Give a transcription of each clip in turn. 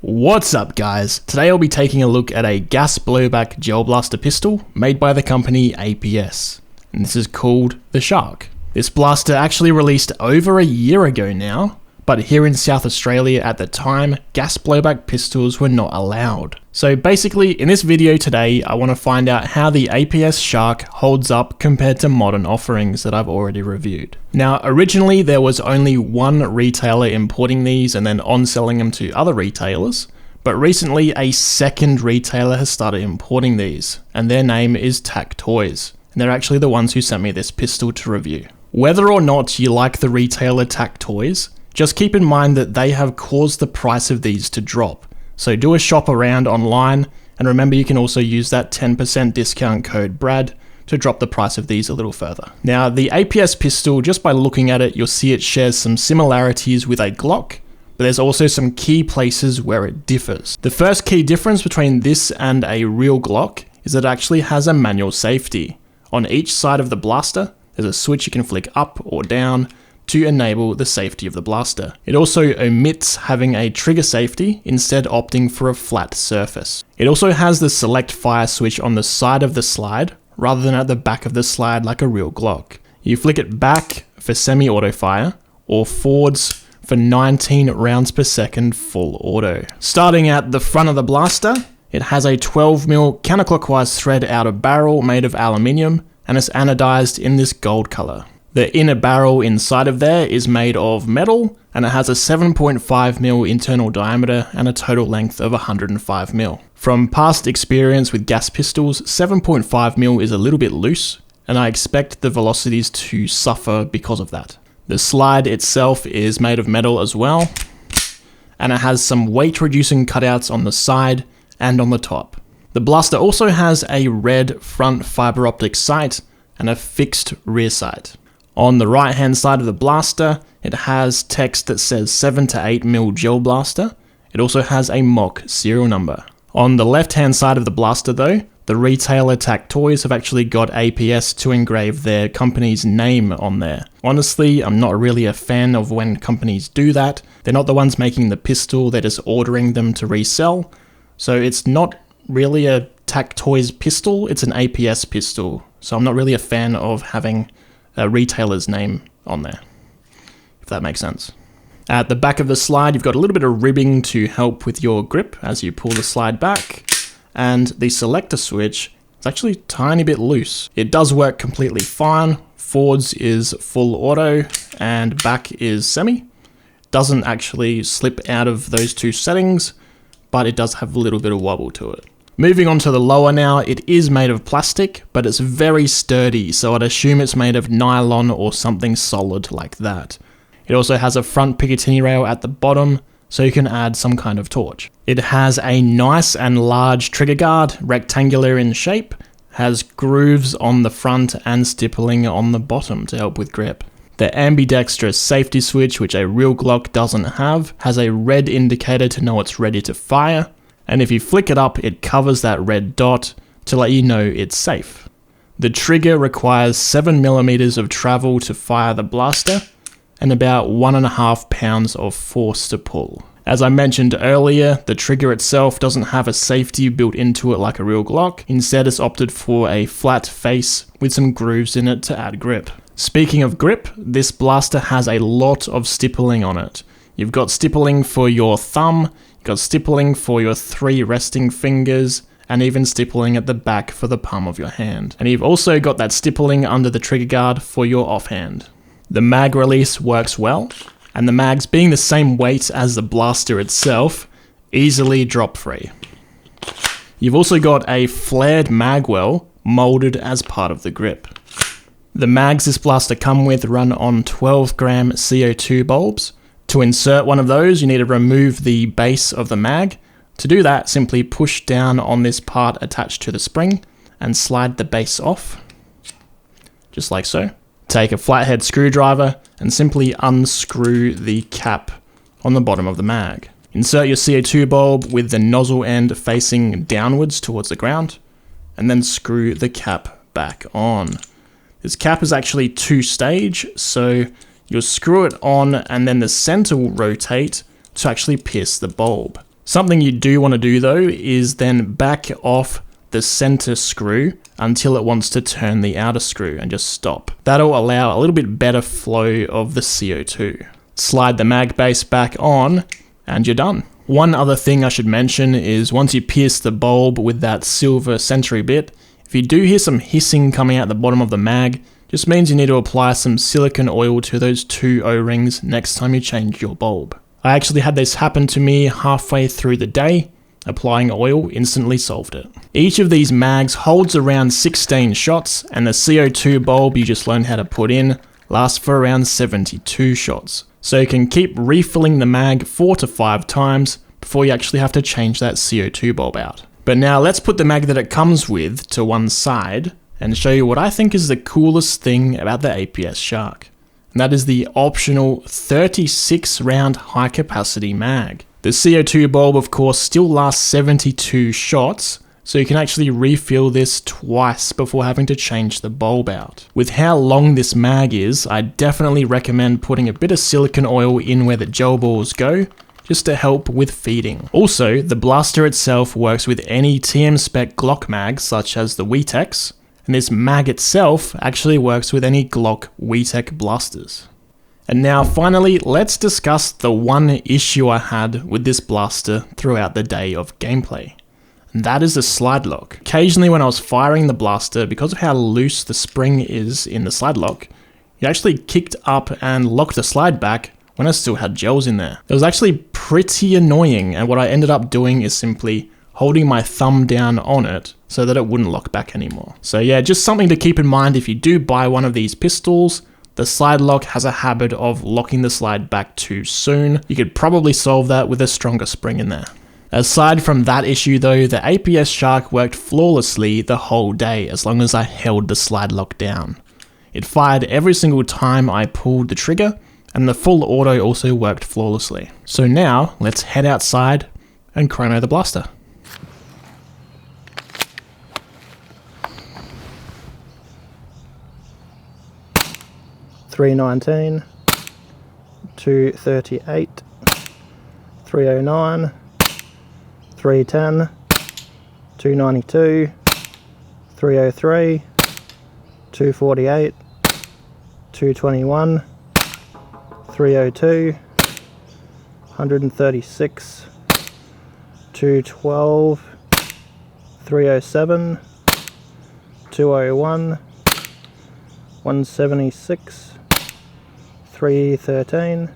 What's up guys? Today I'll be taking a look at a gas blowback gel blaster pistol made by the company APS, and this is called the Shark. This blaster actually released over a year ago now, but here in South Australia at the time, gas blowback pistols were not allowed. So basically in this video today, I want to find out how the APS Shark holds up compared to modern offerings that I've already reviewed. Now originally there was only one retailer importing these and then on-selling them to other retailers, but recently a second retailer has started importing these, and their name is TAC Toys, and they're actually the ones who sent me this pistol to review. Whether or not you like the retailer TAC Toys, just keep in mind that they have caused the price of these to drop. So do a shop around online, and remember you can also use that 10% discount code BRAD to drop the price of these a little further. Now the APS pistol, just by looking at it, you'll see it shares some similarities with a Glock, but there's also some key places where it differs. The first key difference between this and a real Glock is that it actually has a manual safety. On each side of the blaster, there's a switch you can flick up or down to enable the safety of the blaster. It also omits having a trigger safety, instead opting for a flat surface. It also has the select fire switch on the side of the slide, rather than at the back of the slide like a real Glock. You flick it back for semi-auto fire, or forwards for 19 rounds per second full auto. Starting at the front of the blaster, it has a 12mm counterclockwise thread outer barrel made of aluminium, and it's anodized in this gold color. The inner barrel inside of there is made of metal, and it has a 7.5mm internal diameter and a total length of 105mm. From past experience with gas pistols, 7.5mm is a little bit loose, and I expect the velocities to suffer because of that. The slide itself is made of metal as well, and it has some weight reducing cutouts on the side and on the top. The blaster also has a red front fiber optic sight and a fixed rear sight. On the right hand side of the blaster, it has text that says 7 to 8mm gel blaster. It also has a mock serial number. On the left hand side of the blaster though, the retailer TAC Toys have actually got APS to engrave their company's name on there. Honestly, I'm not really a fan of when companies do that. They're not the ones making the pistol, they're just ordering them to resell. So it's not really a TAC Toys pistol, it's an APS pistol. So I'm not really a fan of having a retailer's name on there, if that makes sense. At the back of the slide, you've got a little bit of ribbing to help with your grip as you pull the slide back, and the selector switch is actually a tiny bit loose. It does work completely fine. Forwards is full auto and back is semi. Doesn't actually slip out of those two settings, but it does have a little bit of wobble to it. Moving on to the lower now, it is made of plastic, but it's very sturdy, so I'd assume it's made of nylon or something solid like that. It also has a front Picatinny rail at the bottom, so you can add some kind of torch. It has a nice and large trigger guard, rectangular in shape, has grooves on the front and stippling on the bottom to help with grip. The ambidextrous safety switch, which a real Glock doesn't have, has a red indicator to know it's ready to fire, and if you flick it up, it covers that red dot to let you know it's safe. The trigger requires 7mm of travel to fire the blaster, and about 1.5 pounds of force to pull. As I mentioned earlier, the trigger itself doesn't have a safety built into it like a real Glock. Instead, it's opted for a flat face with some grooves in it to add grip. Speaking of grip, this blaster has a lot of stippling on it. You've got stippling for your thumb, you've got stippling for your 3 resting fingers, and even stippling at the back for the palm of your hand. And you've also got that stippling under the trigger guard for your offhand. The mag release works well, and the mags, being the same weight as the blaster itself, easily drop free. You've also got a flared mag well molded as part of the grip. The mags this blaster come with run on 12-gram CO2 bulbs. To insert one of those, you need to remove the base of the mag. To do that, simply push down on this part attached to the spring and slide the base off, just like so. Take a flathead screwdriver and simply unscrew the cap on the bottom of the mag. Insert your CO2 bulb with the nozzle end facing downwards towards the ground, and then screw the cap back on. This cap is actually two-stage, so you'll screw it on and then the center will rotate to actually pierce the bulb. Something you do want to do though is then back off the center screw until it wants to turn the outer screw and just stop. That'll allow a little bit better flow of the CO2. Slide the mag base back on and you're done. One other thing I should mention is once you pierce the bulb with that silver century bit, if you do hear some hissing coming out the bottom of the mag, just means you need to apply some silicone oil to those two O-rings next time you change your bulb. I actually had this happen to me halfway through the day. Applying oil instantly solved it. Each of these mags holds around 16 shots, and the CO2 bulb you just learned how to put in lasts for around 72 shots. So you can keep refilling the mag 4 to 5 times before you actually have to change that CO2 bulb out. But now let's put the mag that it comes with to one side and show you what I think is the coolest thing about the APS Shark. And that is the optional 36 round high capacity mag. The CO2 bulb of course still lasts 72 shots, so you can actually refill this twice before having to change the bulb out. With how long this mag is, I definitely recommend putting a bit of silicone oil in where the gel balls go, just to help with feeding. Also, the blaster itself works with any TM spec Glock mag such as the WeTechs, and this mag itself actually works with any Glock WeTech blasters. And now finally, let's discuss the one issue I had with this blaster throughout the day of gameplay. And that is the slide lock. Occasionally when I was firing the blaster, because of how loose the spring is in the slide lock, it actually kicked up and locked the slide back when I still had gels in there. It was actually pretty annoying, and what I ended up doing is simply holding my thumb down on it so that it wouldn't lock back anymore. So yeah, just something to keep in mind if you do buy one of these pistols. The slide lock has a habit of locking the slide back too soon. You could probably solve that with a stronger spring in there. Aside from that issue though, the APS Shark worked flawlessly the whole day as long as I held the slide lock down. It fired every single time I pulled the trigger, and the full auto also worked flawlessly. So now, let's head outside and chrono the blaster. .319, 238, 309, 310, 292, 303, 248, 221, 302, 136, 212, 307, 201, 176, 313,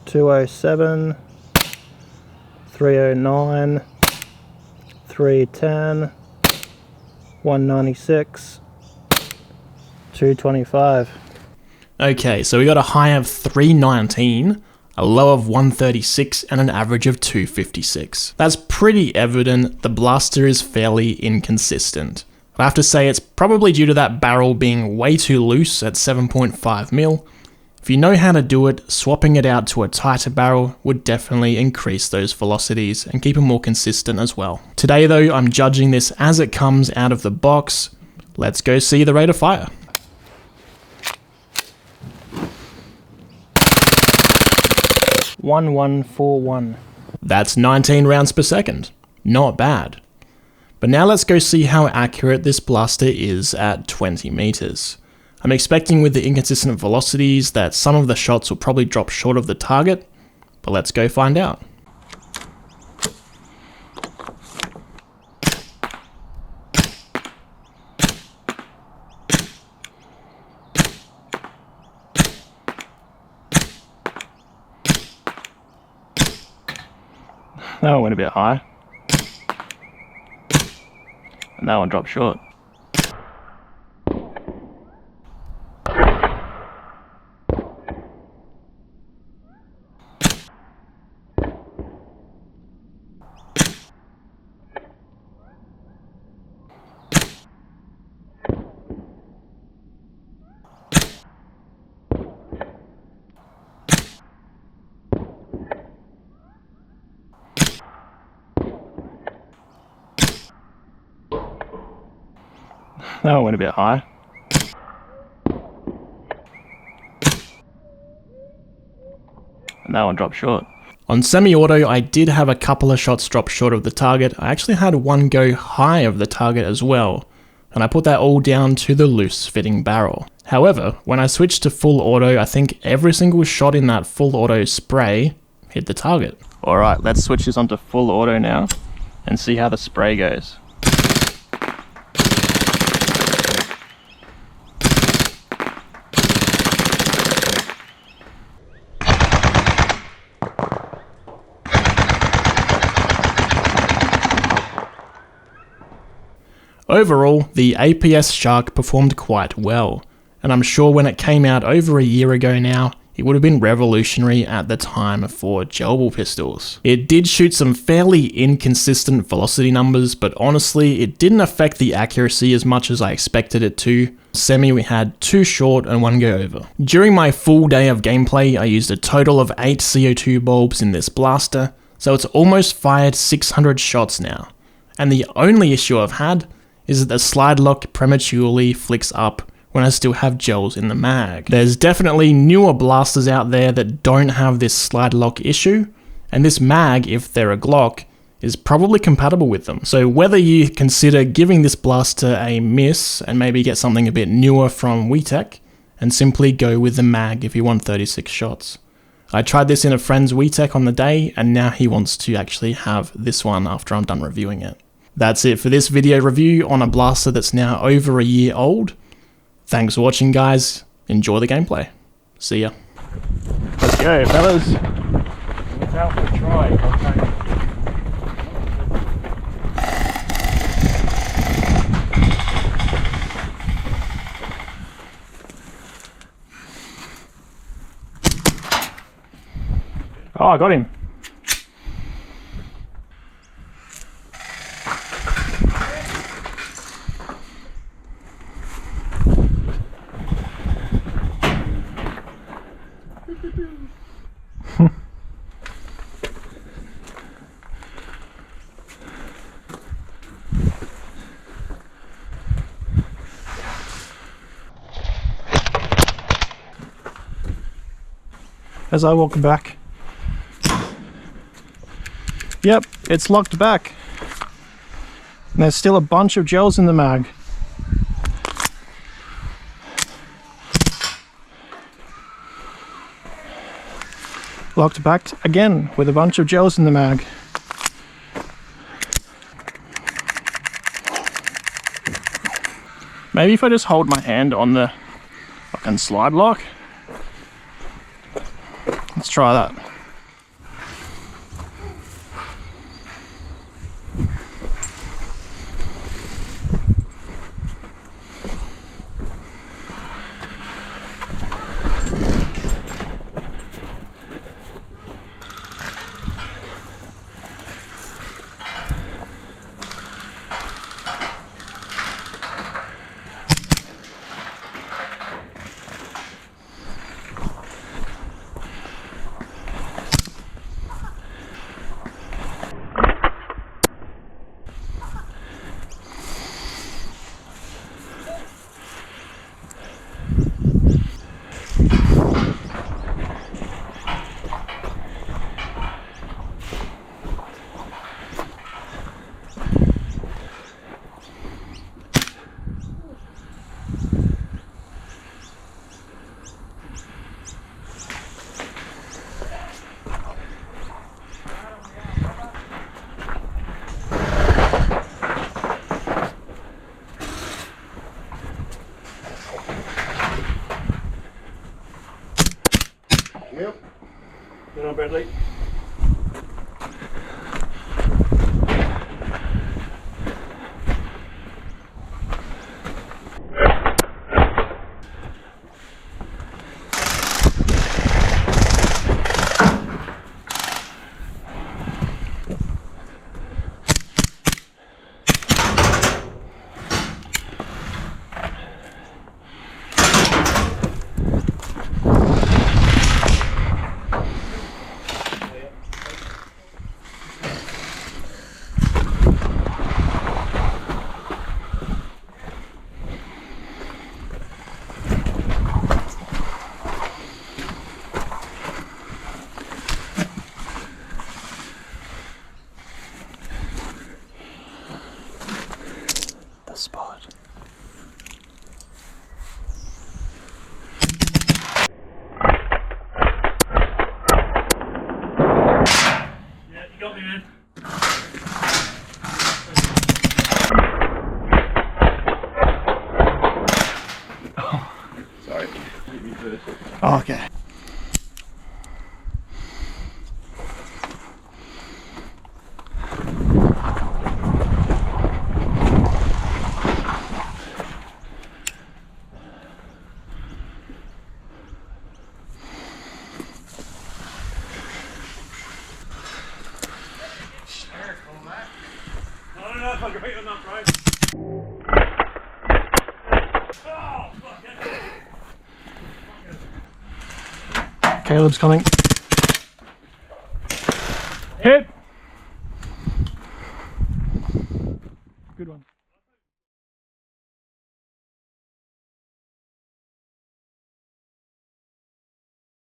207, 309, 310, 196, 225. Okay, so we got a high of 319, a low of 136, and an average of 256. That's pretty evident the blaster is fairly inconsistent. I have to say it's probably due to that barrel being way too loose at 7.5mm. If you know how to do it, swapping it out to a tighter barrel would definitely increase those velocities and keep them more consistent as well. Today though, I'm judging this as it comes out of the box. Let's go see the rate of fire. .1141. That's 19 rounds per second. Not bad. But now let's go see how accurate this blaster is at 20 meters. I'm expecting with the inconsistent velocities that some of the shots will probably drop short of the target, but let's go find out. That one went a bit high. And that one dropped short. That one went a bit high. And that one dropped short. On semi-auto, I did have a couple of shots drop short of the target. I actually had one go high of the target as well, and I put that all down to the loose fitting barrel. However, when I switched to full auto, I think every single shot in that full auto spray hit the target. Alright, let's switch this onto full auto now and see how the spray goes. Overall, the APS Shark performed quite well, and I'm sure when it came out over a year ago now, it would have been revolutionary at the time for gel ball pistols. It did shoot some fairly inconsistent velocity numbers, but honestly, it didn't affect the accuracy as much as I expected it to. Semi, we had 2 short and 1 go over. During my full day of gameplay, I used a total of 8 CO2 bulbs in this blaster, so it's almost fired 600 shots now. And the only issue I've had is that the slide lock prematurely flicks up when I still have gels in the mag. There's definitely newer blasters out there that don't have this slide lock issue, and this mag, if they're a Glock, is probably compatible with them. So whether you consider giving this blaster a miss and maybe get something a bit newer from WeTech, and simply go with the mag if you want 36 shots. I tried this in a friend's WeTech on the day, and now he wants to actually have this one after I'm done reviewing it. That's it for this video review on a blaster that's now over a year old. Thanks for watching, guys. Enjoy the gameplay. See ya. Let's go, fellas. It's out for a try. Okay. Oh, I got him. As I walk back. Yep, it's locked back. And there's still a bunch of gels in the mag. Locked back again with a bunch of gels in the mag. Maybe if I just hold my hand on the fucking slide lock. Let's try that. Yep. You know, Bradley. spot. Yeah, you got me, man. Sorry. Oh, okay. I don't know if I got it or not, right? Oh, fuck it. Caleb's coming. Hit! Good one.